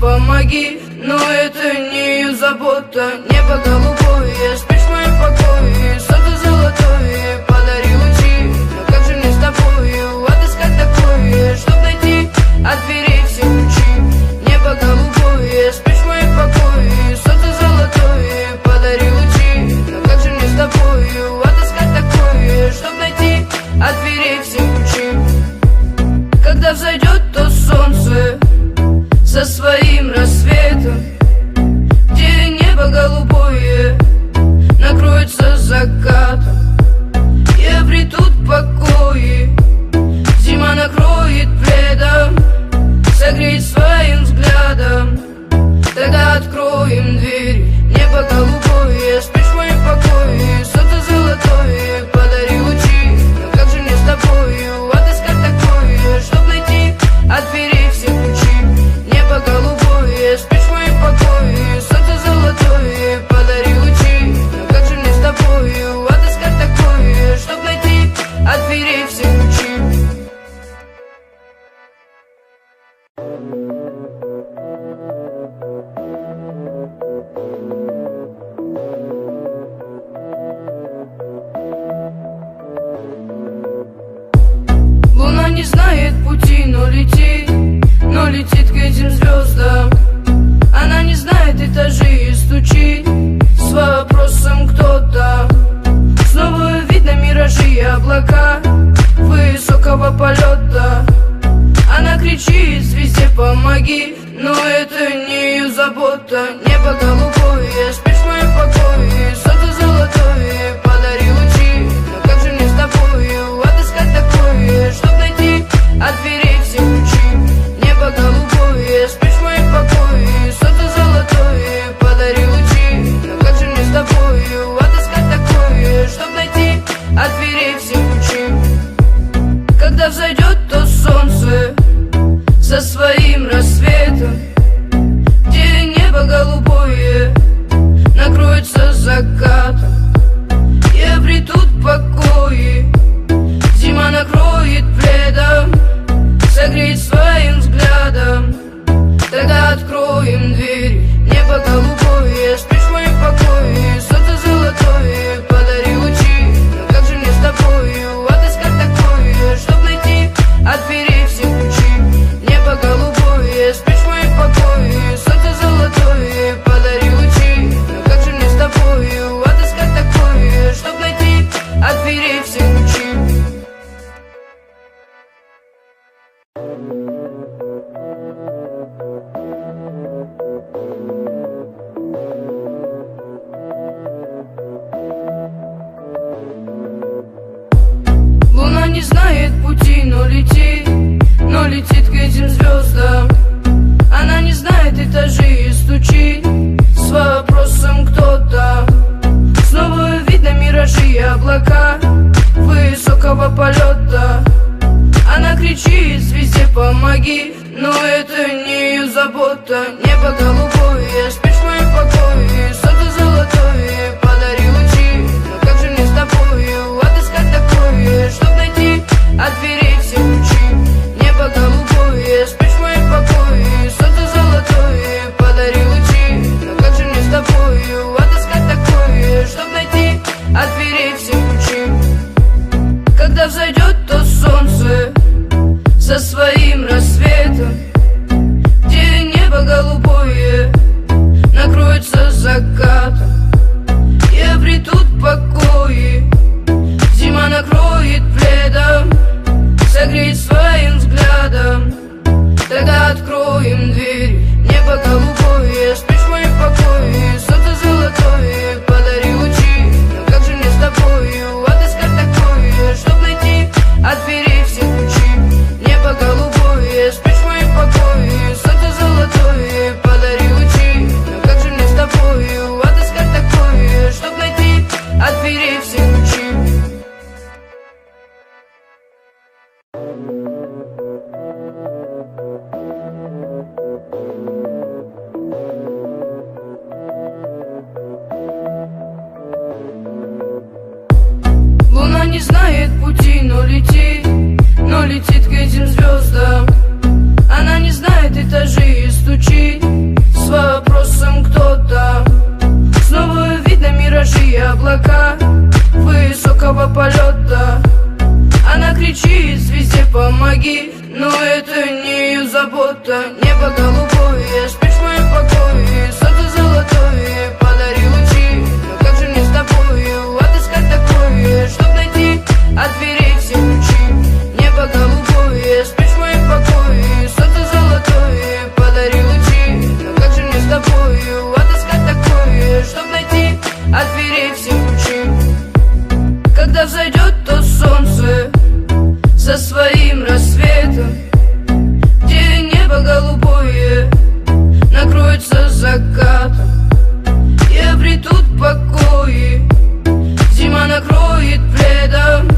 помоги. Но это не ее забота. Небо голубое, спишь в моем покое. Солнце золотое, подари лучи. Но как же мне с тобою отыскать такое, чтоб найти от дверей все ключи? Небо голубое, спишь в моем покое. Солнце золотое, подари лучи. Но как же мне с тобою отыскать такое, чтоб найти от дверей все ключи? Когда взойдет то солнце со своим рассветом, где небо голубое накроется закатом, и обретут покои, зима накроет пледом, согреть своим взглядом. Тогда откроем двери. Небо голубое, спишь в моем покое. Солнце золотое, подари лучи. Но как же мне с тобою отыскать такое, чтоб найти от дверей все ключи? Небо голубое, спишь в моем покое. Солнце золотое, подари лучи. Но как же мне с тобою отыскать такое, чтоб найти от дверей все ключи? Луна не знает пути, но летит к этим звездам. Она не знает этажей и стучит с вопросом кто там. Снова видно миражи и облака высокого полета. Она кричит звезде помоги, но это не ее забота. Небо голубое, спишь в моем покое. Солнце золотое, подари лучи. Но как же мне с тобою отыскать такое, чтоб найти от дверей все ключи? Небо голубое, спишь в моем покое. Солнце золотое, подари лучи. Но как же мне с тобою отыскать такое, чтоб найти от дверей все ключи? Когда взойдет то солнце со своим рассветом, где небо голубое накроется закатом, и обретут покои, зима накроет пледом, согреть своим взглядом. Тогда откроем двери. Небо голубое, спишь в моем покое. Солнце золотое, подари лучи. Но как же мне с тобою отыскать такое, чтоб найти от дверей все ключи? Небо голубое, спишь в моем покое. Солнце золотое, подари лучи. Но как же мне с тобою отыскать такое, чтоб найти от дверей все ключи? Луна не знает пути, но летит к этим звездам. Она не знает этажей и стучит с вопросом кто там. Снова видно миражи и облака высокого полета. Она кричит звезде помоги, но это не ее забота. Небо голубое, спишь в моем покое. Солнце золотое, подари лучи. Но как же мне с тобою отыскать такое, чтоб найти от дверей все ключи? Небо голубое, спишь в моем покое. Солнце золотое, подари лучи. Но как же мне с тобою отыскать такое, чтоб найти от дверей все ключи? Когда взойдет то солнце со своим рассветом, где небо голубое полета. Она кричит звезде помоги, но это не ее забота. Небо голубое, спишь в моем покое, солнце золотое, подари лучи. Но как же мне с тобою отыскать такое, чтоб найти от дверей все ключи? Небо голубое, спишь в моем покое, солнце золотое, подари лучи. Но как же мне с тобою отыскать такое, чтоб найти от дверей все ключи? Когда взойдет то солнце со своим рассветом, где небо голубое накроется закатом, и обретут покои, зима накроет пледом,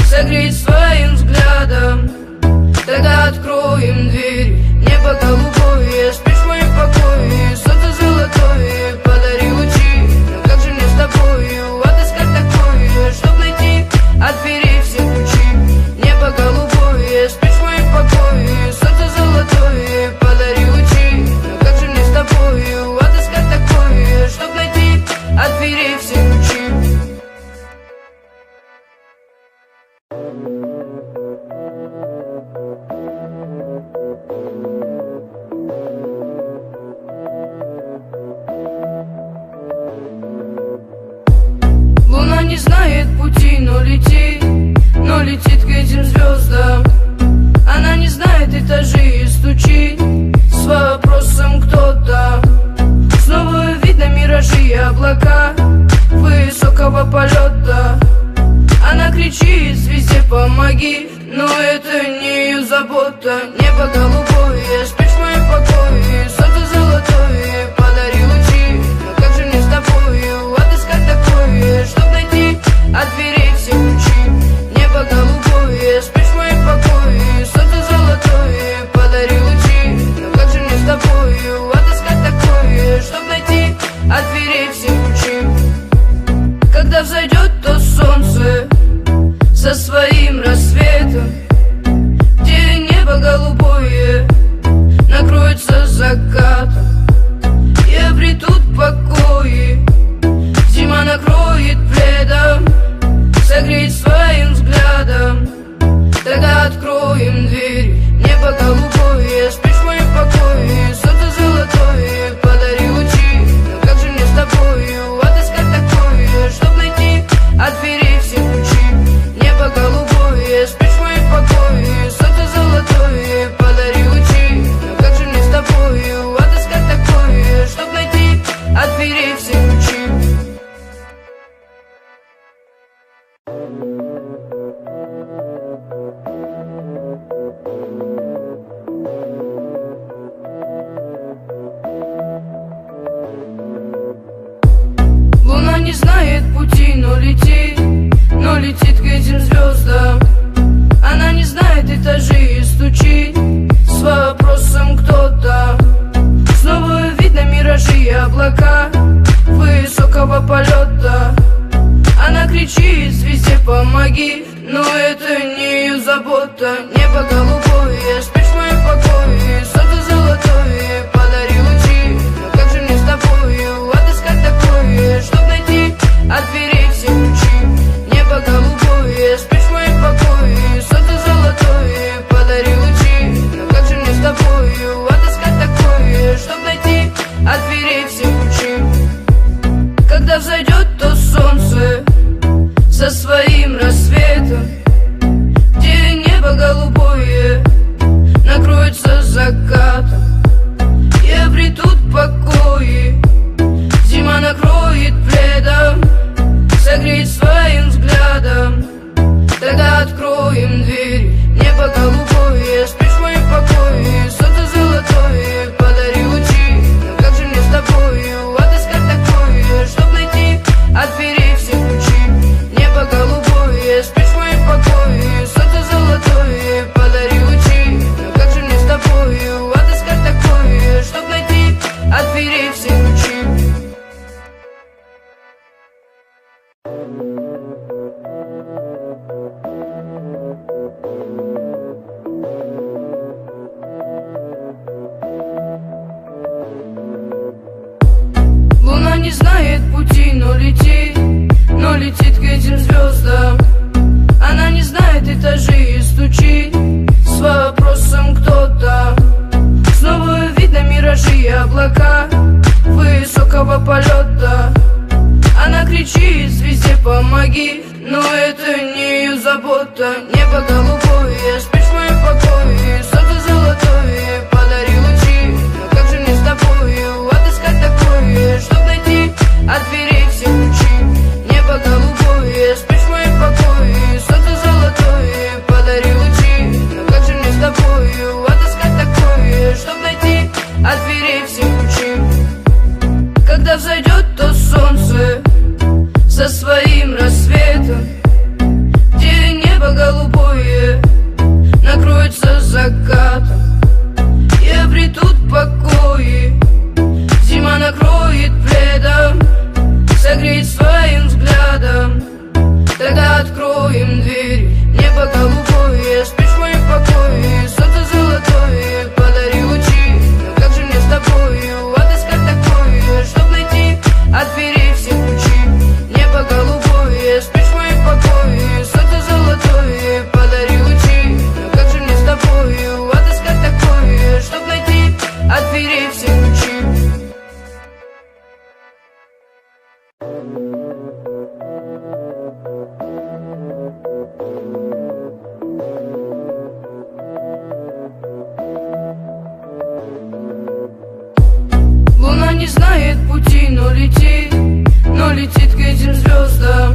согреет своим взглядом. Тогда откроем дверь. Небо голубое, спишь в моем покое, солнце золотое, подари лучи. Но как же мне с тобою отыскать такое, чтоб найти от дверей все ключи? Небо голубое, спишь в моем покое, солнце золотое, подари лучи. Но как же мне с тобою отыскать такое, чтоб найти от дверей все ключи? Луна не знает пути, но летит к этим звездам. Она не знает этажей и стучит с вопросом кто там. Снова видно миражи и облака высокого полета. Она кричит звезде помоги, но это не ее забота. Небо голубое, спишь в моем покое, солнце золотое, подари лучи. Но как же мне с тобою отыскать такое, чтоб найти от дверей все ключи? Небо голубое, спишь в моем покое, солнце золотое, подари лучи. Но как же мне с тобою отыскать такое, чтоб найти от дверей все ключи? Когда взойдет то солнце со своим рассветом, где небо голубое накроется закатом, и обретут покои, зима накроет пледом, согреет своим взглядом. Тогда откроем дверь. Небо голубое, спишь в моем покое, солнце золотое, подари лучи. Но как же мне с тобою отыскать такое, чтоб найти от дверей все ключи? Небо голубое, спишь в моем покое, солнце золотое, подари лучи. Но как же мне с тобою отыскать такое, чтоб найти от дверей все ключи? Луна не знает пути, но летит к этим звездам. Она не знает этажей и стучит с вопросом кто там. Снова видно миражи и облака высокого полета. Она кричит звезде помоги, но это не ее забота. Небо голубое, спишь в моем покое, солнце золотое, подари лучи. Но как же мне с тобою отыскать такое, чтоб найти от дверей все ключи? Небо голубое, спишь в моем покое, солнце золотое, подари лучи. Но как же мне с тобою отыскать такое, чтоб найти от дверей все ключи? Когда взойдет то солнце со своим рассветом, где небо голубое накроется закатом, и обретут покои, зима накроет пледом, согреет своим взглядом. Тогда откроем дверь. Небо голубое, спишь в моем покое, солнце золотое, подари лучи. Но как же мне с тобою отыскать такое, чтоб найти от дверей все ключи? Небо голубое, спишь в моем покое, солнце золотое, подари лучи. Но как же мне с тобою отыскать такое, чтоб найти от дверей все ключи? Луна не знает пути, но летит к этим звездам. Она не знает этажи и стучит с вопросом кто там. Снова видно миражи и облака высокого полета. Она кричит звезде помоги, но это не ее забота. Небо голубое, спишь в моем покое, солнце золотое, подари лучи. Но как же мне с тобою отыскать такое, чтоб найти от дверей все ключи? Небо голубое, спишь в моем покое, солнце золотое, подари лучи. Но как же мне с тобою отыскать такое, чтоб найти от дверей все ключи? Когда взойдет то солнце со своим рассветом, где небо голубое накроется закатом, и обретут покои, зима накроет пледом, согреет своим взглядом. Тогда откроем дверь. Небо голубое, спишь в моем покое, солнце золотое, подари лучи. Но как же мне с тобою отыскать такое, чтоб найти от дверей все ключи? Небо голубое, спишь в моем покое, солнце золотое, подари лучи. Но как же мне с тобою отыскать такое, чтоб найти от дверей все ключи? Луна не знает пути, но летит к этим звездам.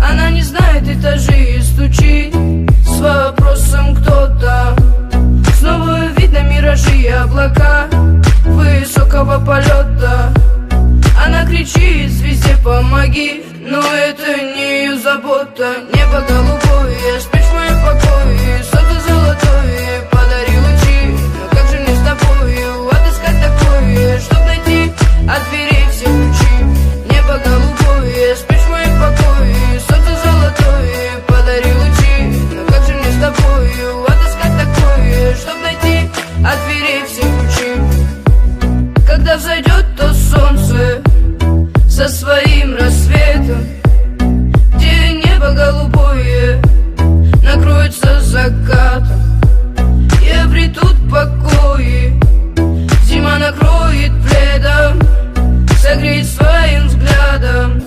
Она не знает этажи и стучит с вопросом кто там. Снова видно миражи и облака высокого полета. Она кричит звезде помоги, но это не ее забота. Небо голубое, спишь в моем покое, солнце золотое, подари лучи. Но как же мне с тобою отыскать такое, чтоб найти от дверей все ключи? Небо голубое, спишь в моем покое, солнце золотое, подари лучи. Но как же мне с тобою отыскать такое, чтоб найти от дверей все ключи? Когда взойдет то солнце со своим рассветом, где небо голубое накроется закатом, и обретут покои, зима накроет пледом, согреет своим взглядом.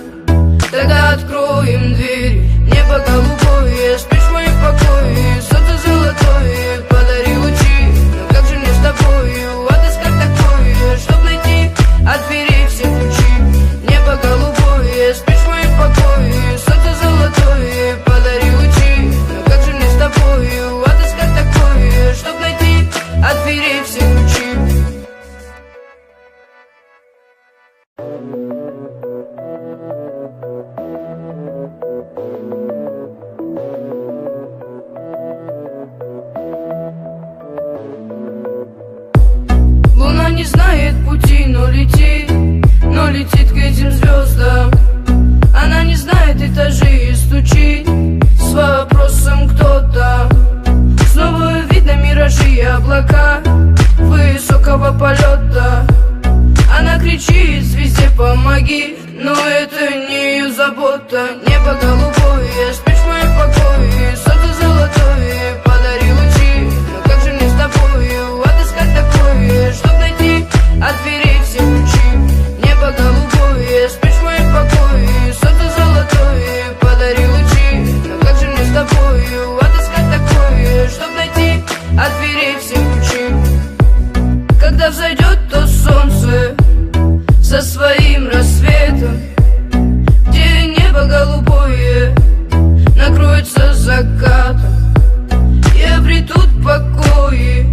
Тогда откроем дверь. Небо голубое, спишь в моем покое, солнце золотое, подари лучи. Но как же мне с тобою отыскать такое, чтоб найти от дверей все ключи? Небо голубое, спишь в моем покое, солнце золотое, подари лучи. Но как же мне с тобою отыскать такое, чтоб найти от дверей все ключи? Луна не знает пути, но летит к этим звездам. Она не знает этажи и стучит с вопросом кто там. Снова видно миражи и облака высокого полета. Она кричит звезде помоги, но это не ее забота. Небо голубое, спишь в моем покое, солнце золотое, подари лучи. Но как же мне с тобою отыскать такое, чтоб найти от дверей все ключи? Небо голубое, спишь в моем покое, солнце золотое, подари лучи. Но как же мне с тобою отыскать такое, чтоб найти от дверей все ключи? Когда взойдет то солнце со своим рассветом, где небо голубое накроется закатом, и обретут покои,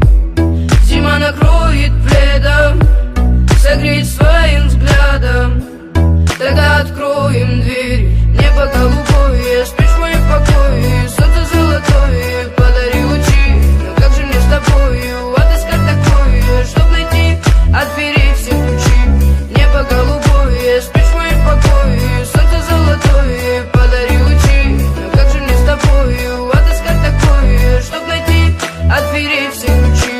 зима накроет пледом, согреет своим взглядом. Тогда откроем дверь. Небо голубое, спишь в моем покое, солнце золотое, подари лучи. Но как же мне с тобою отыскать такое, чтоб найти от дверей все ключи? Небо голубое, спишь в моем покое, солнце золотое, подари лучи. Но как же мне с тобою отыскать такое, чтоб найти от дверей все ключи?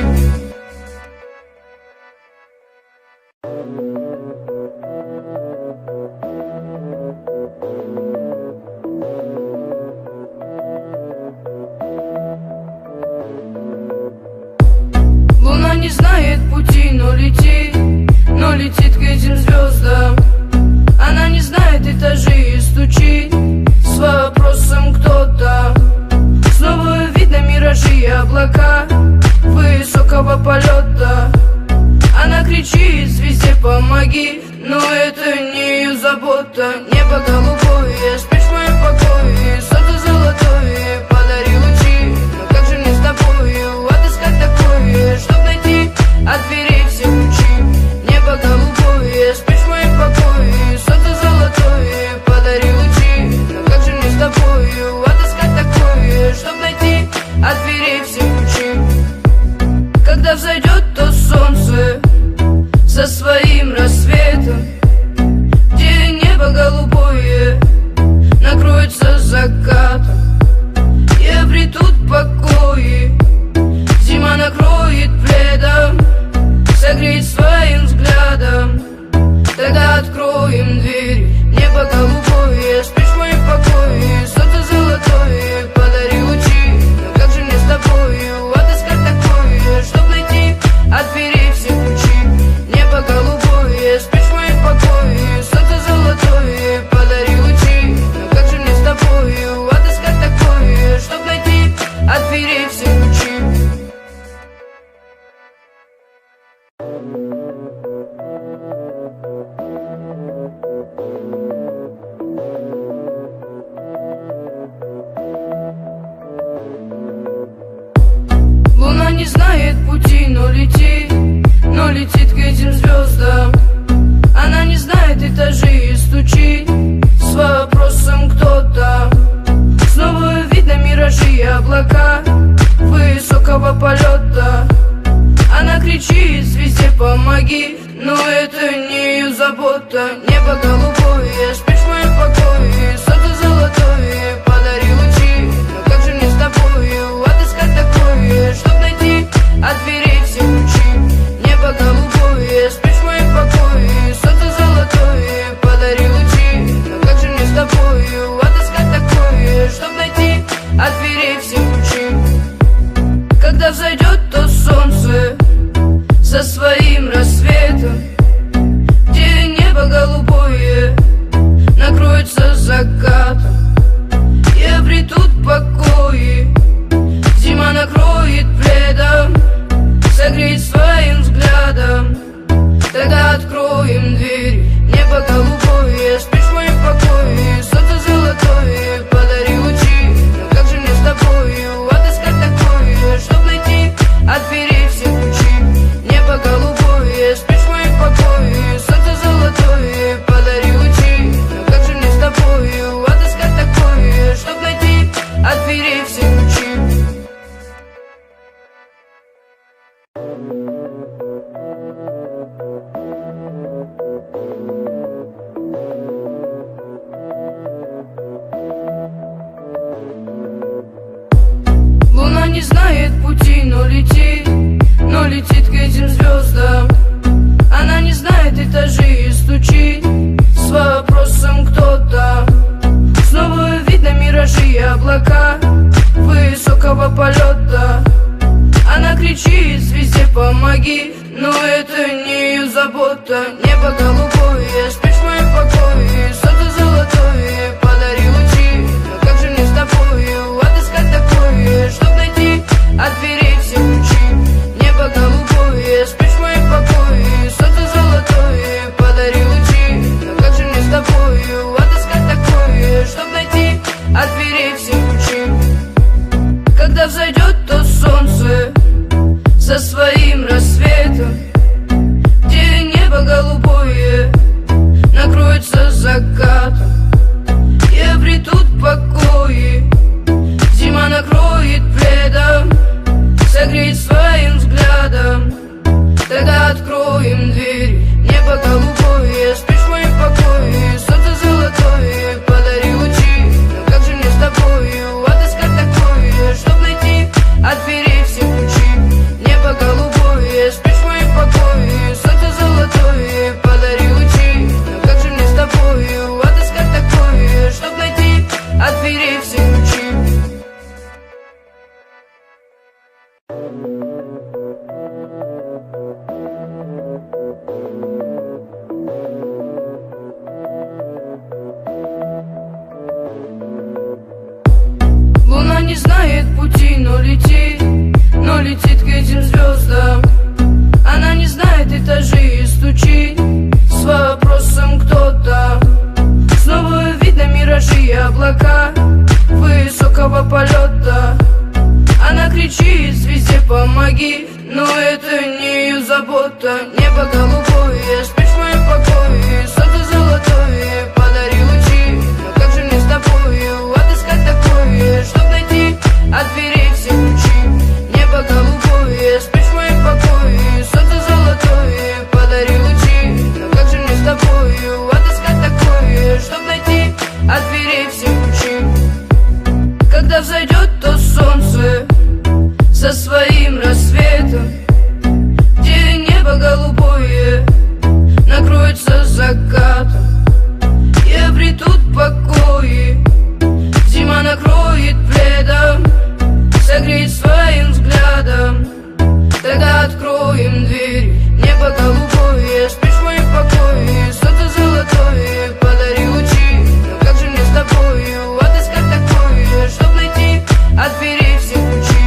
помоги. Но это не ее забота. Небо голубое, спишь в моем покое. Солнце золотое, подари лучи. Но как же мне с тобою отыскать такое, чтоб найти от дверей все ключи? Небо голубое, спишь в моем покое. Солнце золотое, подари лучи. Но как же мне с тобою отыскать такое, чтоб найти от дверей все ключи? Когда взойдет то солнце со своим рассветом, где небо голубое накроется закатом, и обретут покои, зима накроет пледом, согреет своим взглядом. Тогда откроем дверь. Небо голубое, спишь в моем покое. Солнце золотое, подари лучи. Но как же мне с тобою отыскать такое, чтоб найти от дверей все ключи? Небо голубое, спишь в моем покое. Солнце золотое, подари лучи. Но как же мне с тобою отыскать такое, чтоб найти от дверей все ключи? Луна не знает пути, но летит к этим звездам. Она не знает этажей и стучит с вопросом, кто там. Снова видно миражи и облака высокого полета. Она кричит звезде помоги, но это не ее забота. Небо голубое, спишь в моем покое. Солнце золотое, подари лучи. Но как же мне с тобою отыскать такое, чтоб найти от дверей все ключи? Небо голубое, спишь в моем покое. Солнце золотое, подари лучи. Но как же мне с тобою отыскать такое, чтоб найти от дверей все ключи? Когда взойдет то солнце со своим рассветом, где небо голубое накроется закатом, и обретут покои, зима накроет пледом, согреет своим взглядом. Тогда откроем дверь. Небо голубое, спишь в моем покое. Солнце золотое, подари лучи. Но как же мне с тобою отыскать такое, чтоб найти от дверей все ключи? Небо голубое, спишь в моем покое. Солнце золотое, подари лучи. Но как же мне с тобою отыскать такое, чтоб найти от дверей все ключи? Луна не знает пути, но летит к этим звездам. Она не знает этажей и стучит с вопросом, кто там. Снова видно миражи и облака высокого полета. Она кричит звезде помоги, но это не ее забота. Небо голубое, спишь в моем покое. Солнце золотое, подари лучи. Но как же мне с тобою отыскать такое, чтоб найти от дверей все ключи? Небо голубое, спишь в моем покое. Солнце золотое, подари лучи. Но как же мне с тобою отыскать такое, чтоб найти от дверей все ключи? Когда взойдет то солнце со своим рассветом, где небо голубое Небо голубое, спишь в моем покое, солнце золотое подари лучи. Но как же мне с тобою отыскать такое, чтоб найти от дверей все ключи? Небо голубое, спишь в моем покое, солнце золотое подари лучи. Но как же мне с тобою отыскать такое, чтоб найти от дверей все ключи? Когда взойдет то солнце со своим рассветом, где небо голубое накроется закатом, и обретут покои, зима накроет пледом, согреет своим взглядом. Тогда откроем дверь. Небо голубое, спишь в моем покое, солнце золотое подари лучи. Но как же мне с тобою отыскать такое, чтоб найти от дверей все ключи?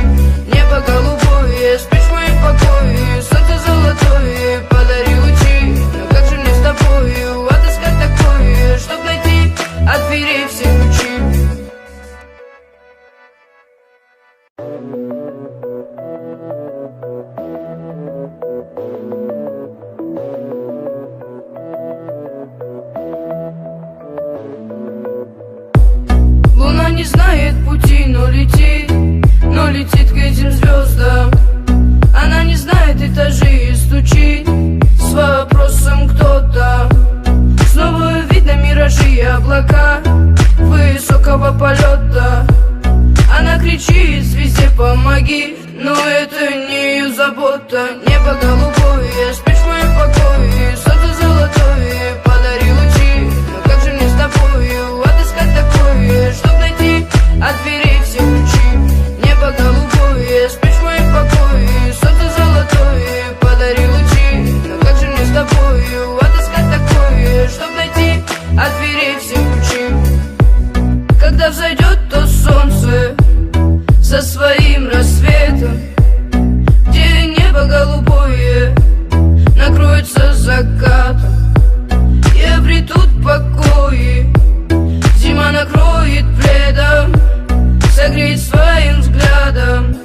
Небо голубое, спишь в моем покое, солнце золотое подари лучи. Но как же мне с тобою отыскать такое, чтоб найти от дверей все ключи? Луна не знает пути, но летит к этим звездам. Она не знает этажей и стучит с вопросом кто там. Снова видно миражи и облака высокого полета. Она кричит звезде помоги, но это не ее забота. Небо голубое, спишь в моем покое, солнце золотое подари лучи. Но как же мне с тобою отыскать такое, чтоб найти от дверей все ключи? Небо голубое, спишь в моем покое, солнце золотое подари лучи. Но как же мне с тобою отыскать такое, чтоб найти от дверей все ключи? Когда взойдет то солнце со своим рассветом, где небо голубое накроется закатом, и обретут покои, зима накроет пледом, согреет своим взглядом.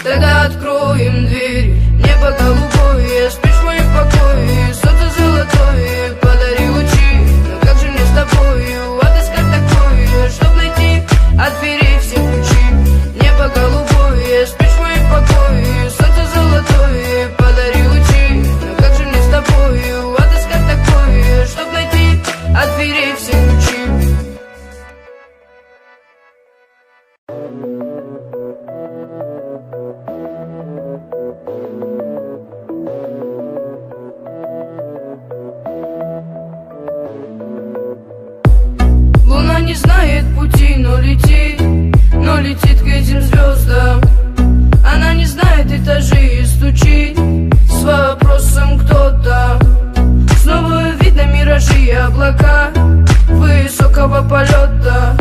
Тогда откроем дверь. Небо голубое, спишь в моем покое, солнце золотое подари лучи. Но как же мне с тобою отыскать такое, чтоб найти от дверей все ключи? Небо голубое, спишь в моем покое, солнце золотое подари лучи. Но как же мне с тобою отыскать такое, чтоб найти от дверей все ключи? Луна не знает пути, но летит к этим звездам. Она не знает этажей и стучит с вопросом кто там. Снова видно миражи и облака высокого полета.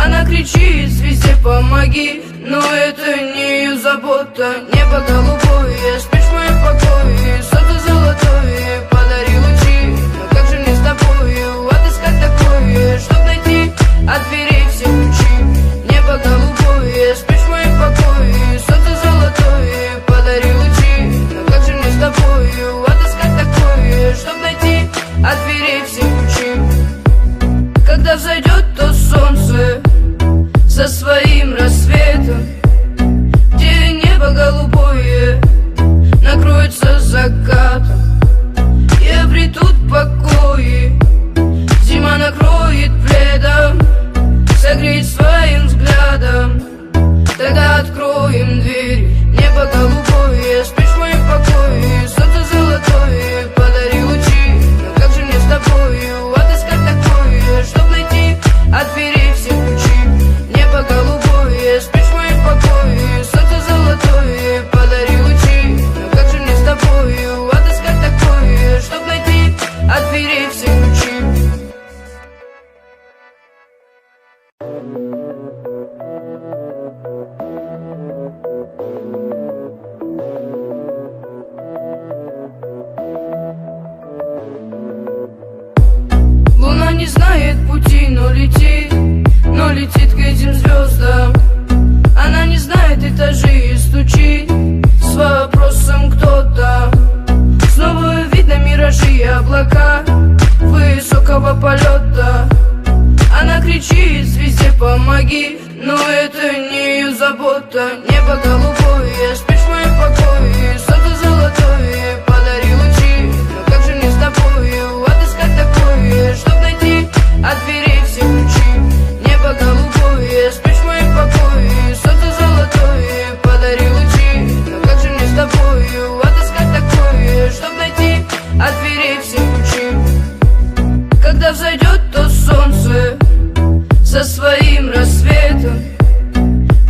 Она кричит звезде помоги, но это не ее забота. Небо голубое, спишь в моем покое, солнце золотое подари лучи. Но как же мне с тобою отыскать такое, чтоб найти от дверей все ключи? Небо голубое, спишь в моем покое, солнце золотое подари лучи. Но как же мне с тобою отыскать такое, чтоб найти от дверей все ключи? Когда взойдет то солнце со своим рассветом, где небо голубое накроется закатом, и обретут покои, зима накроет пледом, согреет своим взглядом. Тогда откроем дверь. Небо голубое, спишь в моем покое, солнце золотое подари лучи. Но как же мне с тобою отыскать такое, чтоб найти от дверей все ключи? Небо голубое, спишь в моем покое, солнце золотое подари лучи. Но как же мне с тобою отыскать такое, чтоб найти от дверей все ключи? Луна не знает пути, но летит к этим звездам. Она не знает этажей и стучит с вопросом кто там. Снова облака высокого полета. Она кричит звезде помоги, но это не ее забота. Небо голубое, спишь в моем покое, солнце золотое, подари лучи. Но как же мне с тобою отыскать такое, чтоб найти от дверей все ключи? Небо голубое, спишь в моем покое, солнце золотое, подари лучи. Но как же мне с тобою отыскать такое, чтоб найти от дверей все ключи? Когда взойдет то солнце со своим рассветом,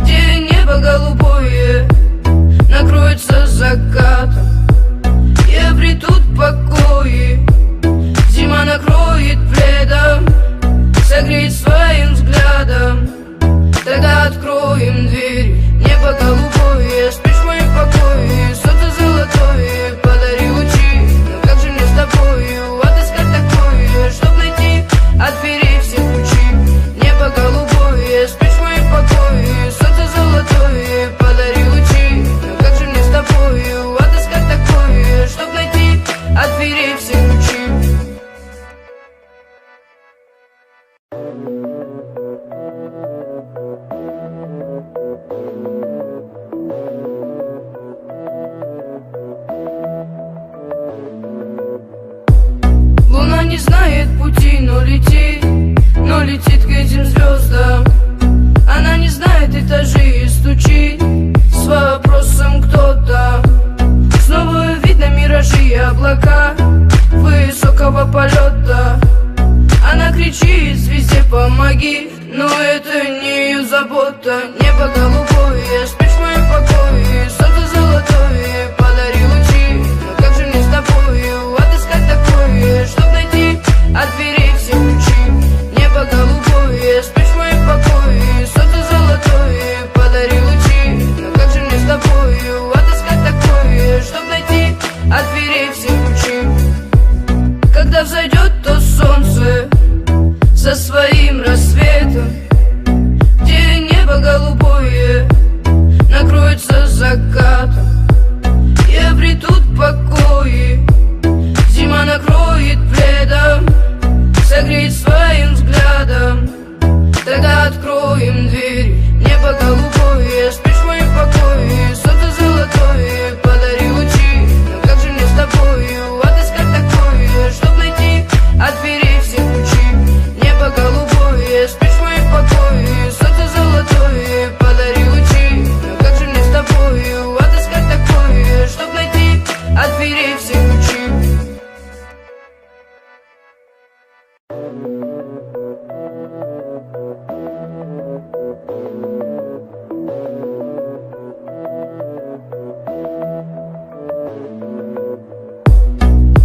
где небо голубое накроется закатом, и обретут покои, зима накроет пледом, согреет своим взглядом. Тогда откроем дверь. Небо голубое, спишь в моем покое, солнце золотое, подари лучи. Но как же мне с тобою отыскать такое, чтоб найти от дверей все ключи? Небо голубое, спишь в моем покое, солнце золотое, подари лучи. Но как же мне с тобою отыскать такое, чтоб найти от дверей все ключи? Луна не знает пути, но летит к этим звездам. Она не знает этажей и стучит с вопросом кто там. Снова видно миражи и облака высокого полета. Она кричит звезде помоги, но это не ее забота. Небо голубое, спишь в моем покое, солнце золотое, подари лучи. Но как же мне с тобою отыскать такое, чтоб найти от дверей все ключи? Небо голубое, спишь в моем покое, солнце золотое, подари лучи. Но как же мне с тобою отыскать такое, чтоб найти от дверей все ключи? Когда взойдет то солнце со своим рассветом, где небо голубое накроется закатом, и обретут покои, зима накроет пледом, согреет своим взглядом. Тогда откроем дверь. Небо голубое, спишь в моем покое, солнце золотое, подари лучи. Но как же мне с тобою отыскать такое, чтоб найти от дверей все ключи? Небо голубое, спишь в моем покое, солнце золотое, подари лучи. Но как же мне с тобою отыскать такое, чтоб найти от дверей все ключи?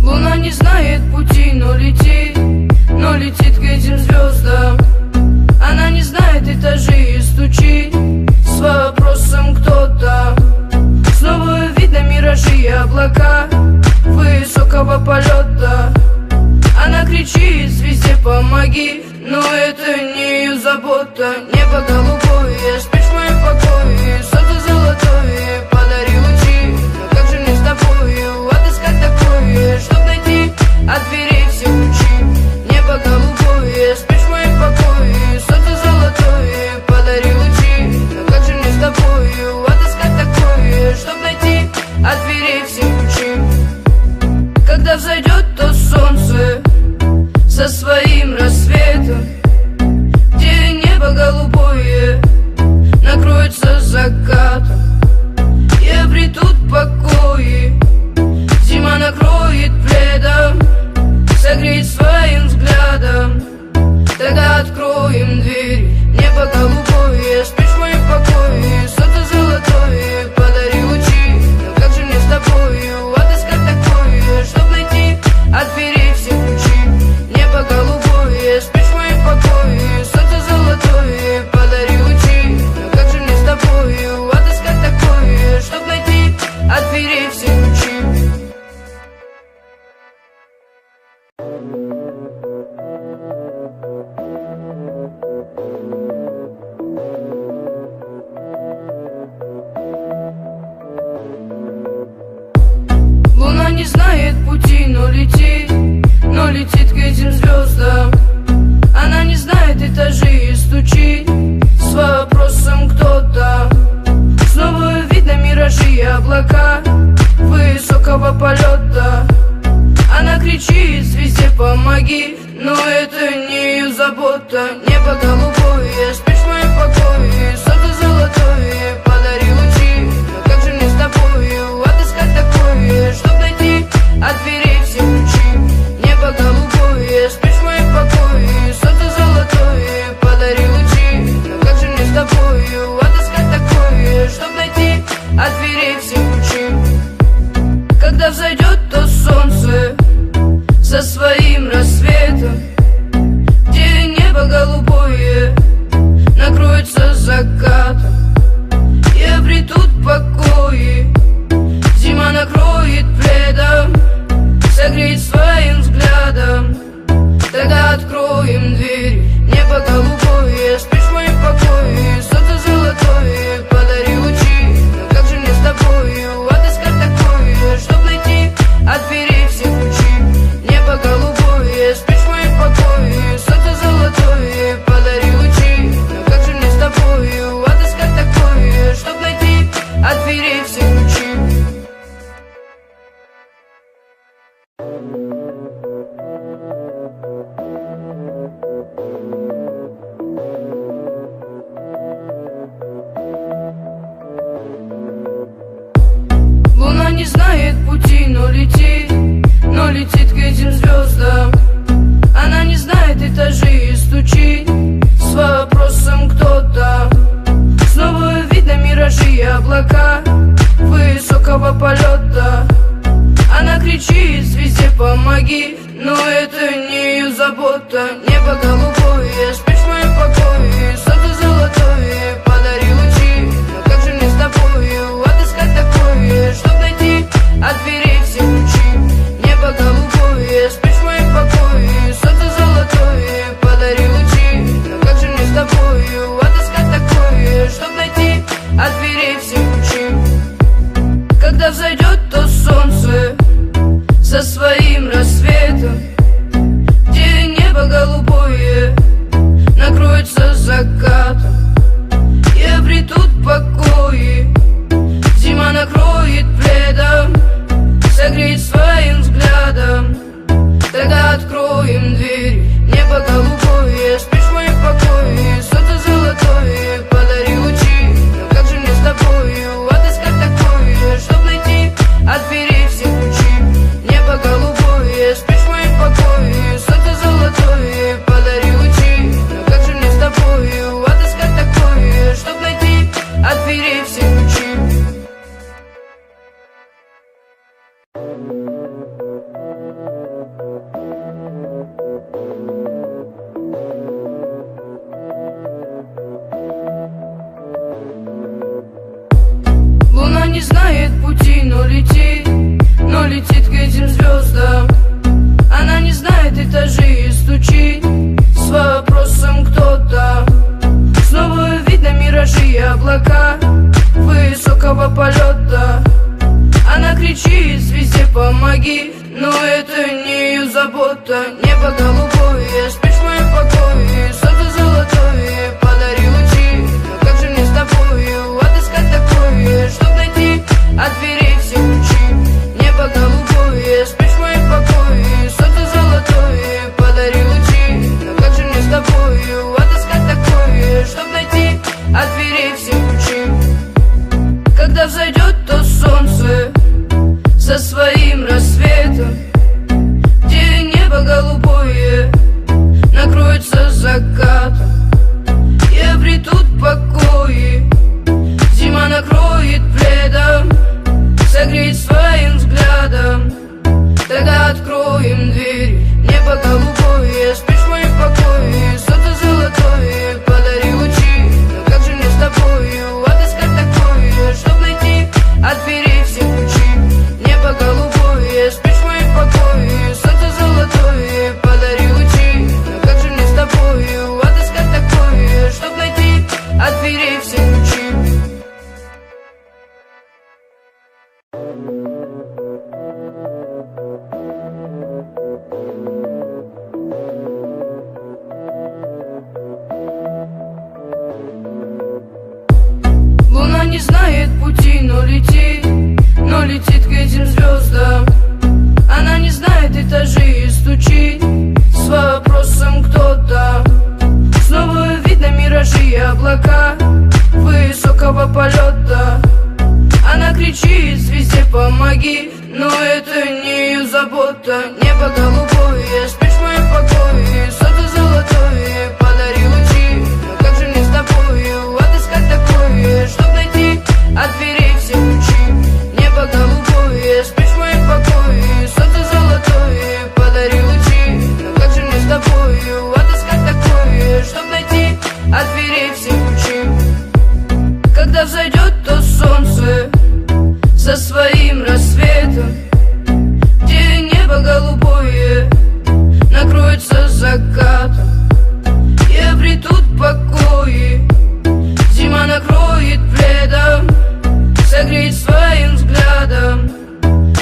Луна не знает пути, но летит к этим звездам. Она не знает этажей и стучит с вопросом кто там. Снова видно миражи и облака высокого полета. Она кричит звезде помоги, но это не ее забота. Небо голубое, спишь в моем покое, солнце золотое, подари лучи. Но как же мне с тобою отыскать такое, чтоб найти от дверей все ключи? Небо голубое, спишь в моем покое, солнце золотое, подари лучи. Но как же мне с тобою отыскать такое, чтоб найти от дверей все ключи? Когда взойдет то солнце со своим рассветом, где небо голубое накроется закатом, и обретут покои, зима накроет пледом, согреет своим взглядом. Тогда откроем дверь. Небо голубое, спишь в моем покое, солнце золотое, подари лучи. Но как же мне с тобою отыскать такое, чтоб найти от дверей все ключи? Небо голубое, спишь в моем покое, солнце золотое, подари лучи. Но как же мне с тобою отыскать помоги. Но это не ее забота. Небо голубое, спишь в моем покое. Солнце золотое, подари лучи. Но как же мне с тобою отыскать такое, чтоб найти от дверей все ключи? Небо голубое, спишь в моем покое. Солнце золотое, подари лучи. Но как же мне с тобою отыскать такое, чтоб найти от дверей все ключи? Когда взойдет то солнце со своим рассветом, где небо голубое накроется закатом, и обретут покои, зима накроет пледом, согреет своим взглядом. Тогда откроем дверь. Небо голубое, спишь в моем покое. Солнце золотое, подари лучи. Но как же мне с тобою отыскать такое, чтоб найти от дверей все ключи? Небо голубое, спишь в моем покое. Солнце золотое, подари лучи. Но как же мне с тобою отыскать такое, чтоб найти от дверей все ключи? Луна не знает пути, но летит к этим звездам. Она не знает этажей и стучит с вопросом кто там. Снова видно миражи и облака высокого полета. Она кричит звезде помоги, но это не ее забота. Небо голубое, спишь в моем покое. Солнце золотое, подари лучи. Но как же мне с тобою отыскать такое, чтоб найти от дверей все ключи? Небо голубое, спишь в моем покое. Солнце золотое, подари лучи. Но как же мне с тобою отыскать такое, чтоб найти от дверей все ключи? Когда взойдет то солнце со своим рассветом, где небо голубое накроется закатом, и обретут покои, зима накроет пледом, согреет своим взглядом. Тогда откроем дверь. Небо голубое, спишь в моем покое. Солнце золотое, подари лучи. Но как же мне с тобою отыскать такое, чтоб найти от дверей все ключи? Небо голубое, спишь в моем покое. Солнце золотое, подари лучи. Но как же мне с тобою отыскать такое, чтоб найти от дверей все ключи? Луна не знает пути, но летит к этим звездам. Она не знает этажей и стучит с вопросом кто там. Снова видно миражи и облака высокого полета. Она кричит звезде помоги, но это не ее забота. Небо голубое, спишь в моем покое. Солнце золотое, подари лучи. Но как же мне с тобою отыскать такое, чтоб найти от дверей все ключи? Небо голубое, спишь в моем покое. Солнце золотое, подари лучи. Но как же мне с тобою отыскать такое, чтоб найти от дверей все ключи? Когда взойдет то солнце со своим рассветом, где небо голубое накроется закатом, и обретут покои, зима накроет пледом, согреет своим взглядом. Тогда откроем дверь. Небо голубое, спишь в моем покое. Солнце золотое, подари лучи. Но как же мне с тобою отыскать такое, чтоб найти от дверей все ключи? Небо голубое, спишь в моем покое. Солнце золотое, подари лучи. Но как же мне с тобою отыскать такое, чтоб найти от дверей все ключи? голубое, спишь в моем покое, солнце золотое подари лучи. Но как же мне с тобою отыскать такое, чтоб найти от дверей все ключи? Небо голубое, спишь в моем покое, солнце золотое подари лучи. Но как же мне с тобою отыскать такое, чтоб найти от дверей все ключи? Когда взойдет то солнце со своим рассветом, где небо голубое накроется закатом, и обретут покои, зима накроет пледом, согреет своим взглядом.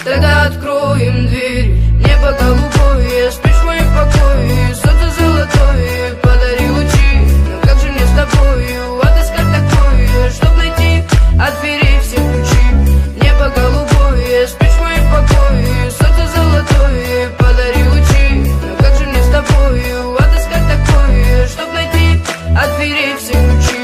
Тогда откроем дверь. Небо голубое, спишь в моем покое, солнце золотое подари лучи. Но как же мне с тобою отыскать такое, чтоб найти от дверей все ключи? Небо голубое, спишь в моем покое, солнце золотое подари лучи. Но как же мне с тобою отыскать такое, чтоб найти от дверей все ключи?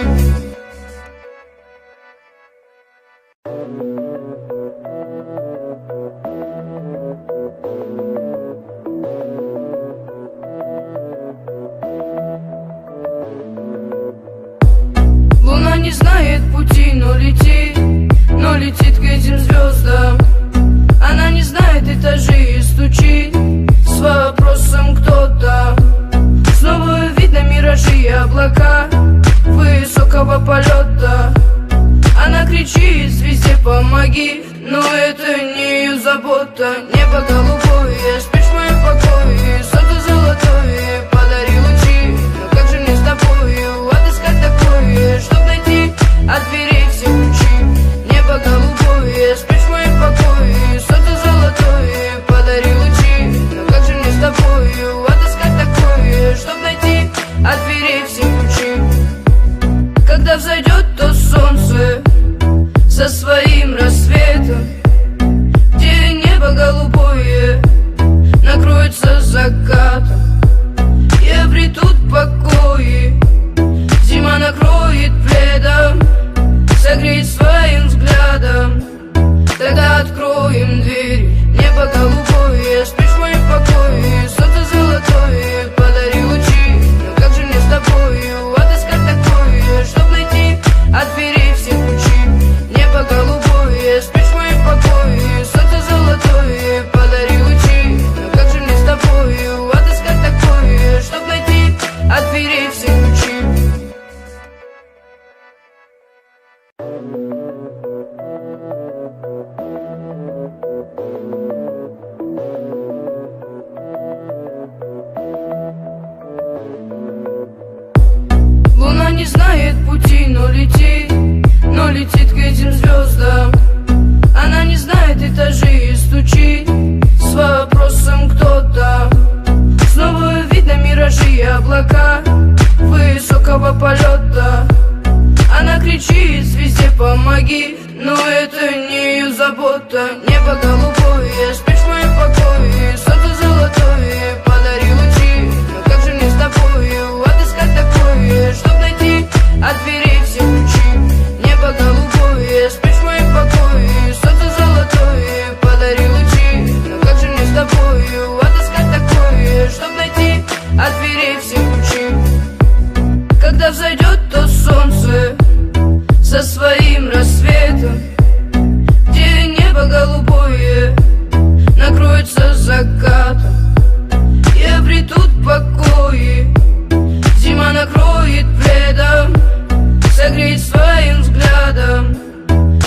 Луна не знает пути, но летит к этим звездам. Она не знает этажей и стучит с вопросом кто там. Снова видно миражи и облака высокого полета. Она кричит звезде помоги, но это не ее забота. Небо голубое, спишь в моем покое, солнце золотое подари лучи. Но как же мне с тобою отыскать такое, чтоб найти от дверей все ключи? Небо голубое, спишь в моем покое, солнце золотое подари лучи. Но как же мне с тобою отыскать такое, чтоб найти от дверей все ключи? Когда взойдет то солнце со своим рассветом, где небо голубое накроется закатом, и обретут покои, зима накроет пледом, согреет своим взглядом. Тогда откроем дверь. Небо голубое, спишь в моем покое, солнце золотое подари лучи. Но как же мне с тобою отыскать такое, чтоб найти от дверей все ключи? Небо голубое, спишь в моем покое, солнце золотое подари лучи. Но как же мне с тобою отыскать такое, чтоб найти от дверей все ключи? Луна не знает пути, но летит к этим звездам. Она не знает этажей и стучит с вопросом кто там. Снова видно миражи и облака высокого полета. Она кричит звезде помоги, но это не ее забота. Небо голубое, спишь в моем покое, солнце золотое подари лучи. Но как же мне с тобою отыскать такое, чтоб найти от дверей все ключи? Небо голубое, спишь в моем покое, солнце золотое подари лучи. Но как же мне с тобою отыскать такое, чтоб найти от дверей все ключи? Когда взойдет то солнце со своим рассветом, где небо голубое накроется закатом, и обретут покои, зима накроет пледом, согреет своим взглядом.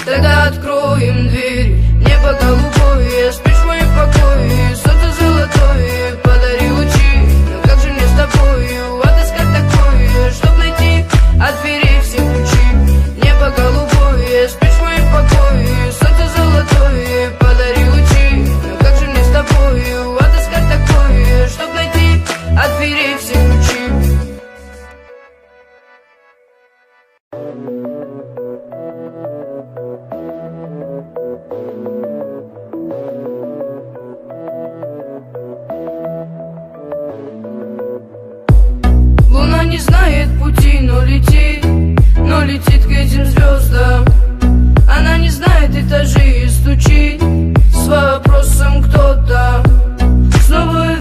Тогда откроем дверь. Небо голубое, спишь в моем покое, солнце золотое подари лучи. Но как же мне с тобою отыскать такое, чтоб найти от дверей все ключи? Небо голубое, спишь в моем покое, солнце золотое подари лучи. Но как же мне с тобою отыскать такое, чтоб найти от дверей все ключи? Луна не знает пути, но летит к этим звездам. Она не знает этажей и стучит с вопросом кто там. Снова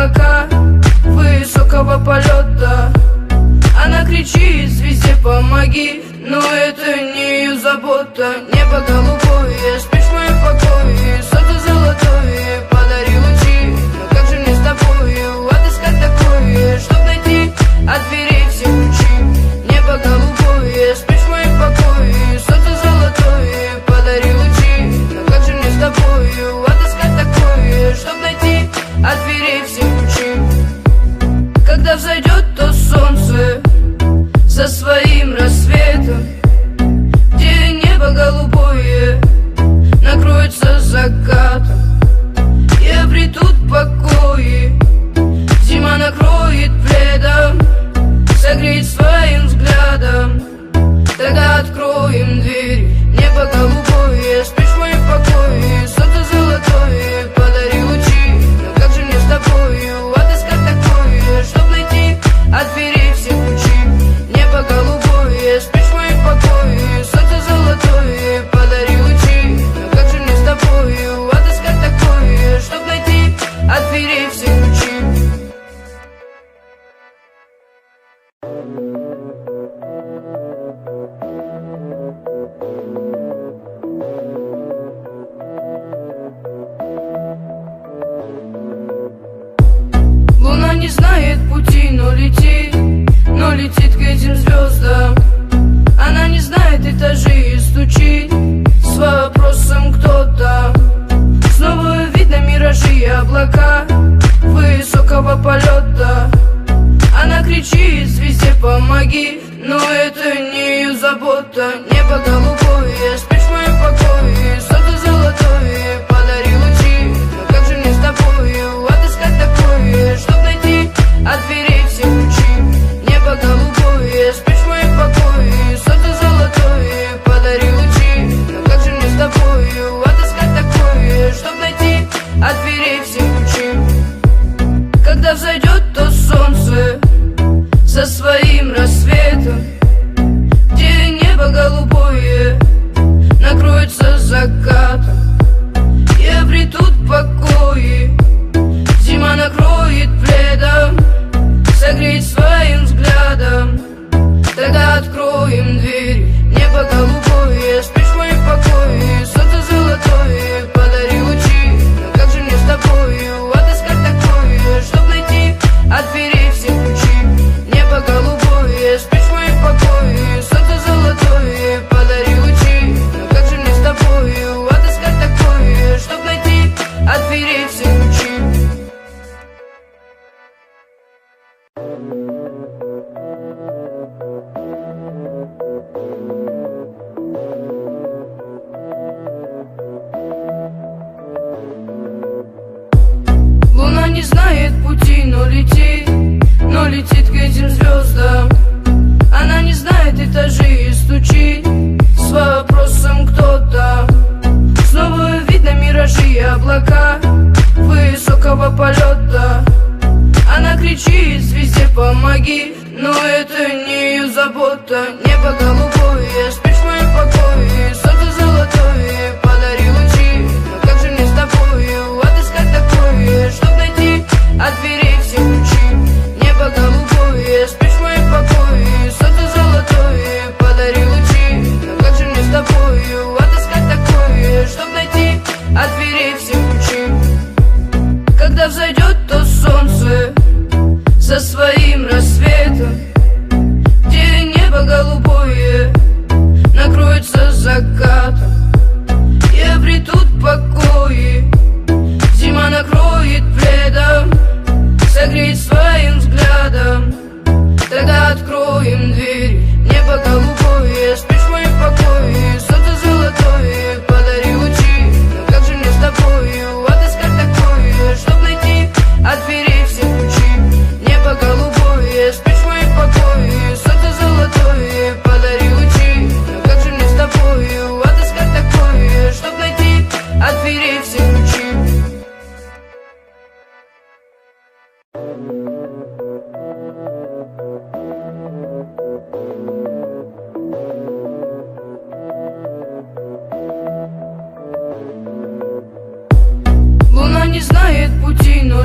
облака высокого полета. Она кричит звезде помоги, но это не ее забота. Небо голубое, спишь в моем покое, солнце золотое, подари лучи. Но как же мне с тобою отыскать такое, чтоб найти от дверей все ключи? Небо голубое, спишь в моем покое, солнце золотое, подари лучи. Но как же мне с тобою отыскать такое, чтоб найти от дверей все ключи? Когда взойдет то солнце со своим рассветом, где небо голубое накроется закатом, и обретут покои, зима накроет пледом, согреет своим взглядом. Тогда откроем дверь. Небо голубое, спишь в моем покое, солнце золотое, подари лучи. Но как же мне с тобою отыскать такое, чтоб найти от дверей все ключи? Небо голубое, спишь в моем покое, солнце золотое, подари лучи. Но как же мне с тобою отыскать такое, чтоб найти от дверей все ключи? Луна не знает пути, но летит к этим звездам. Она не знает этажей и стучит с вопросом кто там. Снова видно миражи и облака высокого полета. Она кричит звезде помоги, но это не ее забота. Небо голубое, спишь в моем покое, солнце золотое, подари лучи. Но как же мне с тобою отыскать такое, чтоб найти от дверей все ключи? Небо голубое, спишь в моем покое, солнце золотое, подари лучи. Но как же мне с тобою отыскать такое, чтоб найти от дверей все ключи? Когда взойдет то солнце со своим рассветом, где небо голубое накроется закатом, и обретут покои, зима накроет пледом, согреет своим взглядом. Тогда откроем дверь. Небо голубое, спишь в моем покое, солнце золотое, подари лучи. Но как же мне с тобою отыскать такое, чтоб найти от дверей все ключи? Небо голубое, спишь в моем покое, солнце золотое, подари лучи. Но как же мне с тобою отыскать такое, чтоб найти от дверей все ключи? Луна не знает пути, но летит к этим звездам. Она не знает этажей и стучит с вопросом кто там. Снова видно миражи и облака высокого полета. Она кричит звезде помоги, но это не ее забота. Небо голубое, спишь в моем покое, солнце золотое, подари лучи. Но как же мне с тобою отыскать такое, чтоб найти от дверей все ключи? Небо голубое, спишь в моем покое, солнце золотое, подари лучи. Но как же мне с тобою отыскать такое, чтоб найти от дверей все ключи? Когда взойдет то солнце со своим рассветом, где небо голубое накроется закатом, и обретут покои, зима накроет пледом, согреет своим взглядом. Тогда откроем дверь. Небо голубое, спишь в моем покое, солнце золотое, подари лучи. Но как же мне с тобою отыскать такое, чтоб найти от дверей все ключи? Небо голубое, спишь в моем покое, солнце золотое, подари лучи. Но как же мне с тобою отыскать такое, чтоб найти от дверей все ключи? Луна не знает пути, но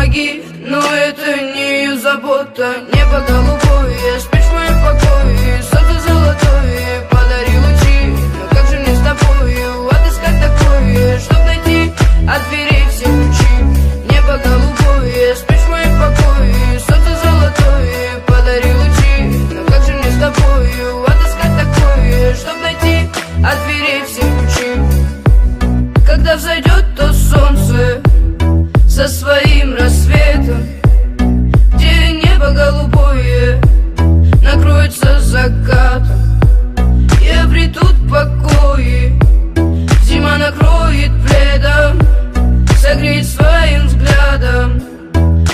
помоги. Но это не ее забота. Небо голубое, спишь в моем покое. Солнце золотое, подари лучи. Но как же мне с тобою отыскать такое, чтоб найти от дверей все ключи? Небо голубое, спишь в моем покое. Солнце золотое, подари лучи. Но как же мне с тобою отыскать такое, чтоб найти от дверей все ключи? Когда взойдет то солнце со своим рассветом, где небо голубое накроется закатом, и обретут покои, зима накроет пледом, согреет своим взглядом.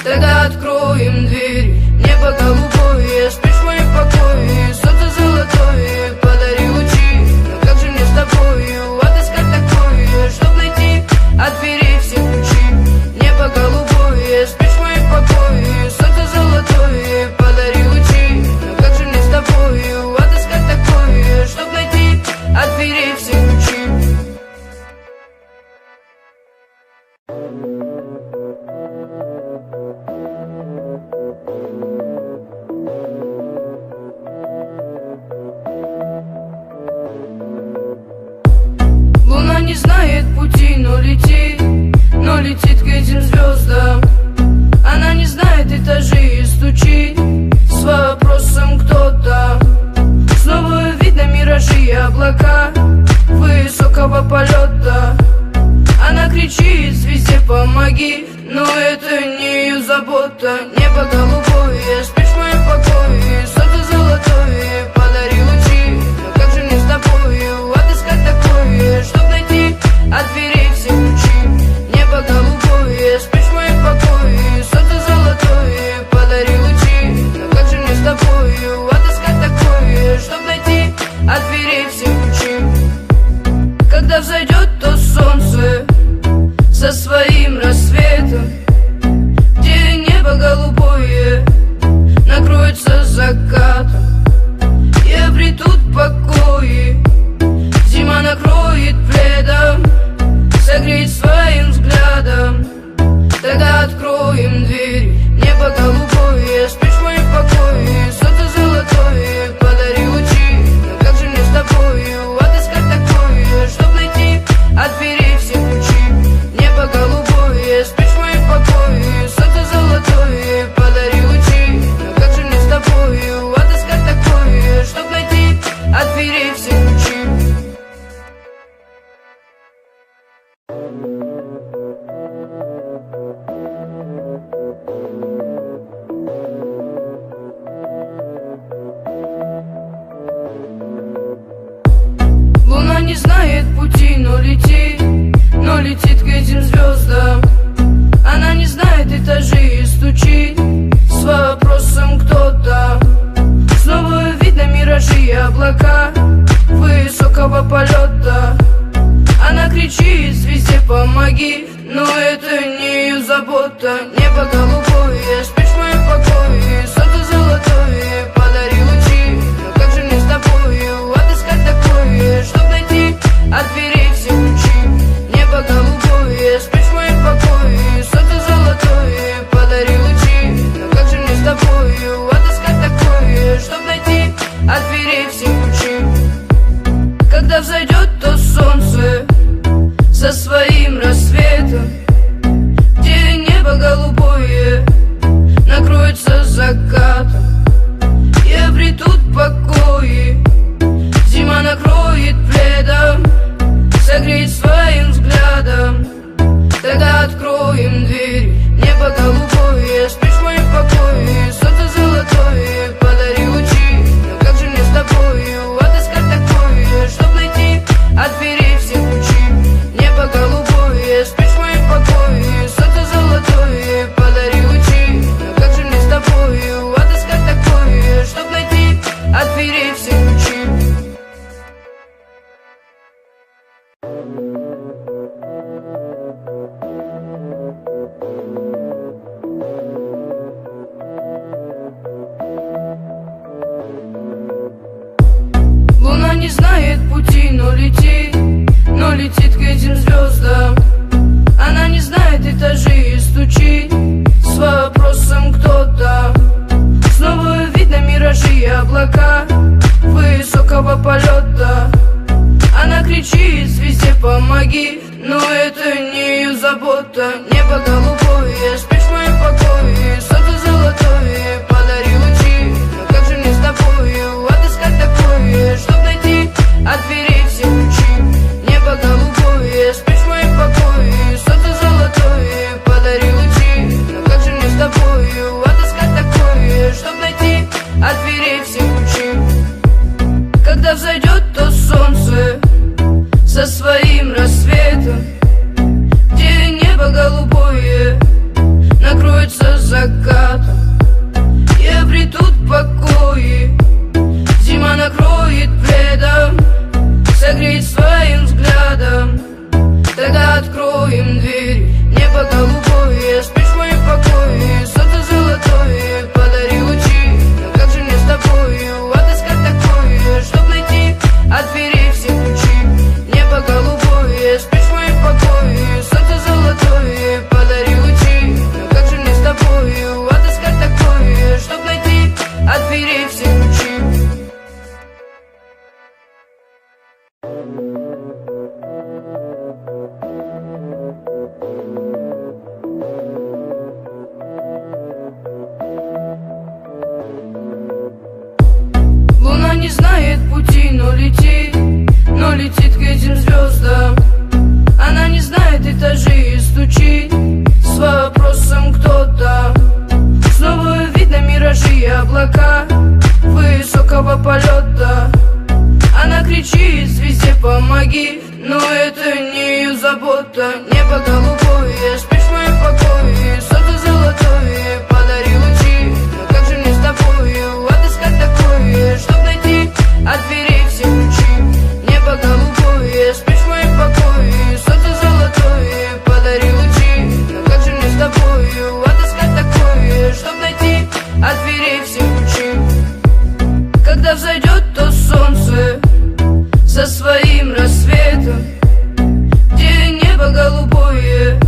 Тогда откроем дверь. Небо голубое, спишь в моем покое. Солнце золотое, подари лучи. Но как же мне с тобою отыскать такое, чтоб найти от дверей все ключи? Небо голубое, спишь в моем покое. Солнце золотое, подари лучи. Но как же мне с тобою отыскать такое, чтоб найти от дверей все ключи? Луна не знает пути, но летит к этим звездам. Она не знает этажей и стучит с вопросом, кто там. Снова видно миражи и облака высокого полета. Она кричит звезде помоги, но это не ее забота. Небо голубое, спишь в моем покое. Солнце золотое, подари лучи. Но как же мне с тобою отыскать такое, чтоб найти от дверей все ключи? Небо голубое, спишь в моем покое. Солнце золотое, подари лучи. Но как же мне с тобою отыскать такое, чтоб найти от дверей все ключи? Когда взойдет то солнце со своим рассветом, где небо голубое накроется закатом, и обретут покои, зима накроет пледом, согреет своим взглядом. Тогда откроем дверь. Небо голубое, спишь в моем покое. Солнце золотое, подари лучи. Но как же мне с тобою отыскать такое, чтоб найти от дверей все ключи? Небо голубое, спишь в моем покое. Солнце золотое, подари лучи. Но как же мне с тобою отыскать такое, чтоб найти от дверей все ключи? Луна не знает пути, но летит к этим звездам. Она не знает этажей и стучит с вопросом, кто там. Снова видно миражи и облака высокого полета. Она кричит звезде помоги, но это не ее забота. Небо голубое, спишь в моем покое. Солнце золотое, подари лучи. Но как же мне с тобою отыскать такое, чтоб найти от дверей все ключи? Небо голубое, спишь в моем покое. Солнце золотое, подари лучи. Но как же мне с тобою отыскать такое, чтоб найти от дверей все ключи? Когда взойдет то солнце со своим рассветом, где небо голубое накроется закатом, и обретут покои, зима накроет пледом, согреет своим взглядом. Тогда откроем дверь. Небо голубое, спишь в моем покое. Солнце золотое, подари лучи. Но как же мне с тобою отыскать такое, чтоб найти от дверей все ключи? Небо голубое, спишь в моем покое. Солнце золотое, подари лучи. Но как же мне с тобою отыскать такое, чтоб найти от дверей все ключи? Луна не знает пути, но летит к этим звездам. Она не знает этажей и стучит с забота. Небо голубое, спишь в моем покое, солнце золотое, подари лучи. Но как же мне с тобою отыскать такое, чтоб найти от дверей все ключи? Небо голубое, спишь в моем покое, солнце золотое, подари лучи. Но как же мне с тобою отыскать такое, чтоб найти от дверей все ключи? Когда взойдет то солнце со своим рассветом, где небо голубое накроется закатом, и обретут покои, зима накроет пледом, согреет своим взглядом. Тогда откроем дверь. Небо голубое, спишь в моем покое, солнце золотое, подари лучи. Но как же мне с тобою отыскать такое, чтоб найти от дверей все ключи? Небо голубое, спишь в моем покое, солнце золотое, подари лучи. Но как же мне с тобою отыскать такое, чтоб найти от дверей все ключи? Луна не знает пути, но летит к этим звездам. Она не знает этажей и стучит с вопросом, кто там. Снова видно миражи и облака высокого полета. Она кричит звезде помоги, но это не ее забота. Небо голубое, спишь в моем покое, солнце золотое, подари лучи. Но как же мне с тобою отыскать такое, чтоб найти от дверей все ключи? Небо голубое, спишь в моем покое, солнце золотое, подари лучи. Но как же мне с тобою отыскать такое, чтоб найти от дверей все ключи? Когда взойдет то солнце со своим рассветом, где небо голубое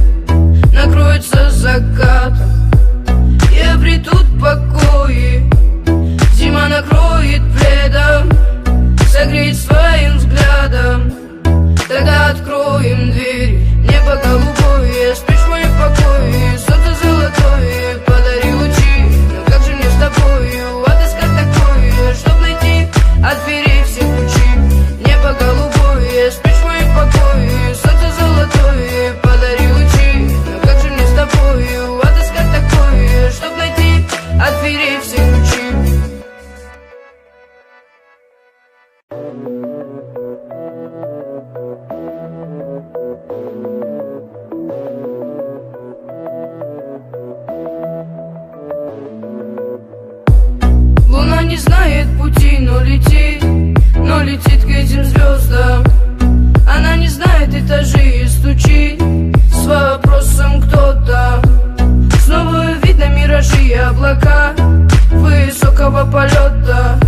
накроется закатом, и обретут покои, зима накроет пледом, согреет своим взглядом. Тогда откроем дверь. Небо голубое, спишь в моем покое, солнце золотое, подари лучи. Но как же мне с тобою отыскать такое, чтоб найти от дверей все ключи? Небо голубое, спишь в моем покое, солнце золотое, подари лучи. Но как же мне с тобою отыскать такое, чтоб найти от дверей все ключи? Луна не знает пути, но летит к этим звездам. Она не знает этажей и стучит с вопросом, кто там. Снова видно миражи и облака высокого полета.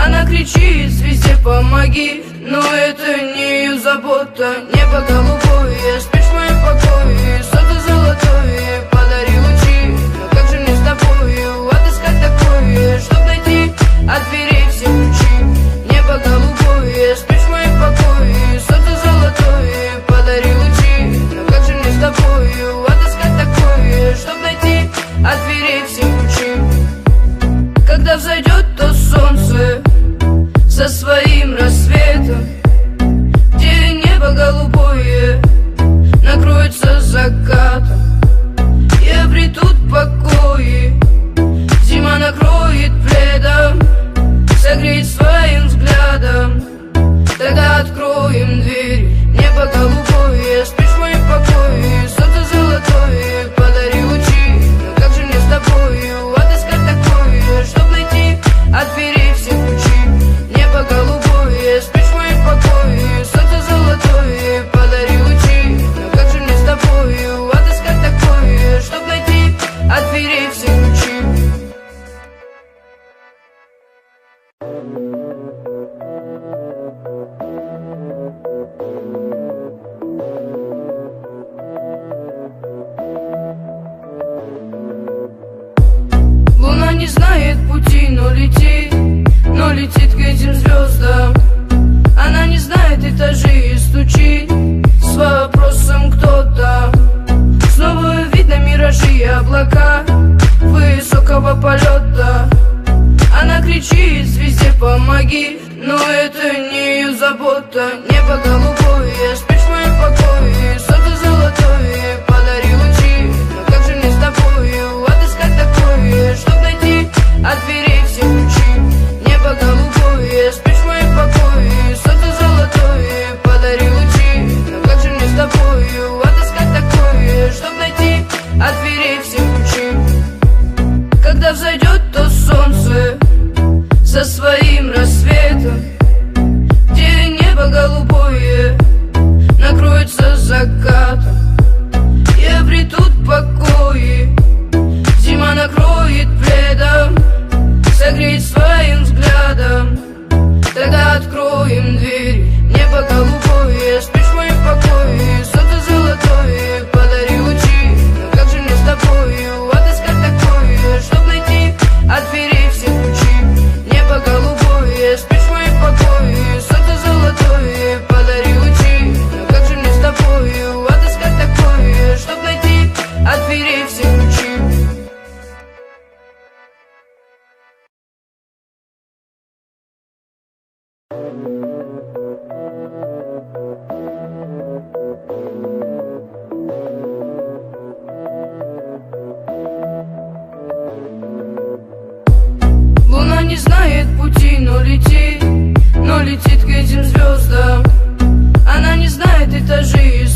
Она кричит звезде помоги, но это не ее забота. Небо голубое, спишь в моем покое, солнце золотое, подари лучи. Но как же мне с тобою отыскать такое, чтоб найти от дверей все ключи? Небо голубое, спишь в моем покое, солнце золотое, подари лучи. Но как же мне с тобою отыскать такое, чтоб найти от дверей все ключи? Когда взойдет то солнце со своим рассветом, где небо голубое накроется закатом, и обретут покои, зима накроет пледом, согреет своим взглядом. Тогда откроем дверь. Небо голубое, спишь в моем покое, солнце золотое, подари лучи. Но как же мне с тобою отыскать такое, чтоб найти от дверей все ключи? Небо голубое, спишь в моем покое, солнце золотое, подари лучи. Но как же мне с тобою отыскать такое, чтоб найти от дверей все ключи? Луна не знает пути, но летит к этим звездам. Она не знает этажей и стучит с вопросом, кто там. беги, но это не ее забота. Небо голубое, спишь в моем покое, солнце золотое, подари лучи. Но как же мне с тобою отыскать такое, чтоб найти от дверей все ключи? Небо голубое, спишь в моем покое, солнце золотое, подари лучи. Но как же мне с тобою отыскать такое, чтоб найти от дверей все ключи? Когда взойдет то солнце со своим рассветом, где небо голубое накроется закатом, и обретут покои, зима накроет пледом, согреет своим взглядом. Тогда откроем двери. Небо голубое, спишь в моем покое, солнце золотое, подари лучи. Но как же мне с тобою отыскать такое, чтоб найти от дверей все ключи? Небо голубое, спишь в моем покое, солнце золотое, подари лучи. Но как же мне с тобою отыскать такое, чтоб найти от дверей все ключи? Луна не знает пути, но летит к этим звездам. Она не знает этажей.